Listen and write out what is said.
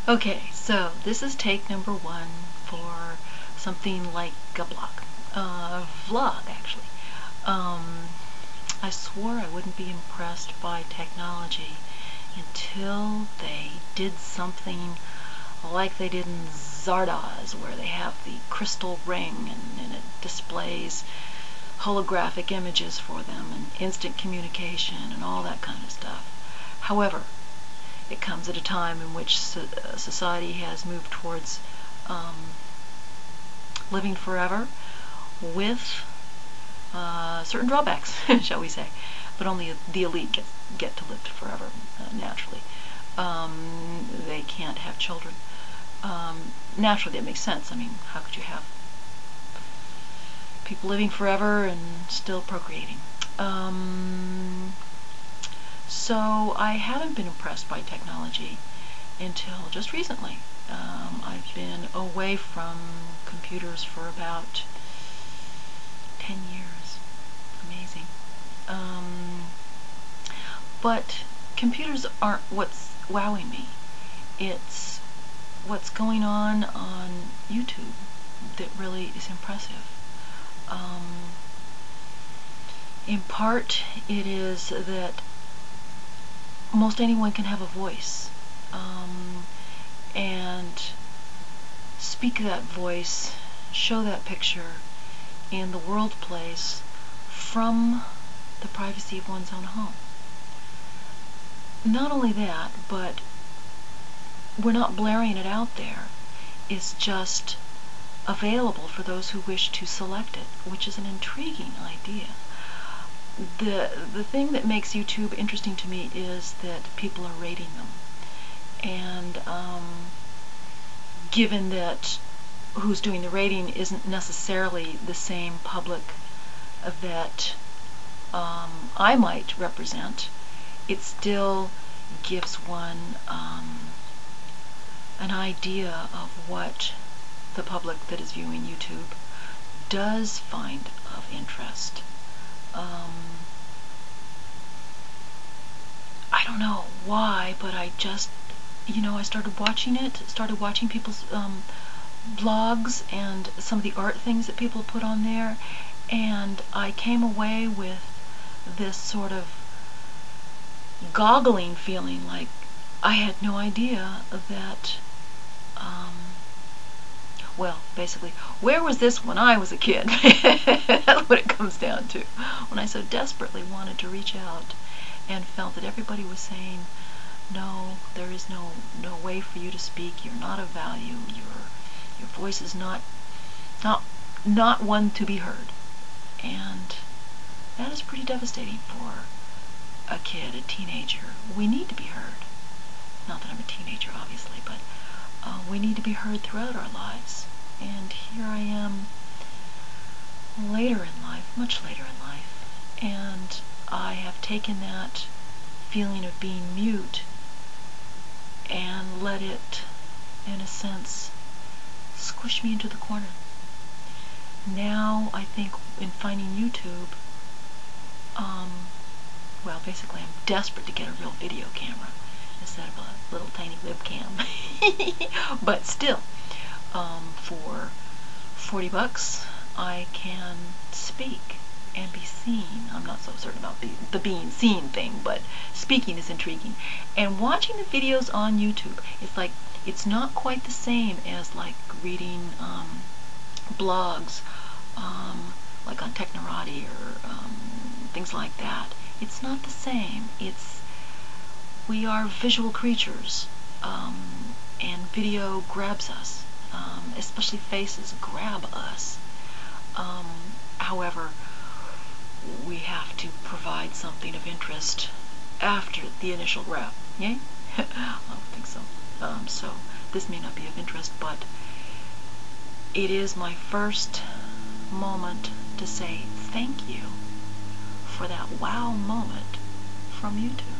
Okay, so this is take number 1 for something like a vlog actually. I swore I wouldn't be impressed by technology until they did something like they did in Zardoz, where they have the crystal ring and it displays holographic images for them and instant communication and all that kind of stuff. However, it comes at a time in which society has moved towards living forever with certain drawbacks, shall we say. But only the elite get to live forever, naturally. They can't have children. Naturally, that makes sense. I mean, how could you have people living forever and still procreating? So I haven't been impressed by technology until just recently. I've been away from computers for about 10 years. Amazing. But computers aren't what's wowing me. It's what's going on YouTube that really is impressive. In part, it is that most anyone can have a voice, and speak that voice, show that picture in the world place from the privacy of one's own home. Not only that, but we're not blaring it out there. It's just available for those who wish to select it, which is an intriguing idea. The thing that makes YouTube interesting to me is that people are rating them. And given that who's doing the rating isn't necessarily the same public that I might represent, it still gives one an idea of what the public that is viewing YouTube does find of interest. I don't know why, but I just, I started watching it, started watching people's blogs and some of the art things that people put on there, and I came away with this sort of goggling feeling, like I had no idea that, well, basically, where was this when I was a kid? That's what it comes down to. When I so desperately wanted to reach out and felt that everybody was saying, no, there is no way for you to speak, you're not of value, your voice is not one to be heard. And that is pretty devastating for a kid, a teenager. We need to be heard. Not that I'm a teenager, obviously, but we need to be heard throughout our lives. And here I am later in life, much later in life, and I have taken that feeling of being mute and let it, in a sense, squish me into the corner. Now I think in finding YouTube, well, basically I'm desperate to get a real video camera instead of a little tiny webcam. But still, for $40 I can speak and be seen. I'm not so certain about the being seen thing, but speaking is intriguing. And watching the videos on YouTube, it's not quite the same as like reading blogs, like on Technorati or things like that. It's not the same. We are visual creatures, and video grabs us, especially faces grab us. However, we have to provide something of interest after the initial grab. Yay? I don't think so. So this may not be of interest, but it is my first moment to say thank you for that wow moment from YouTube.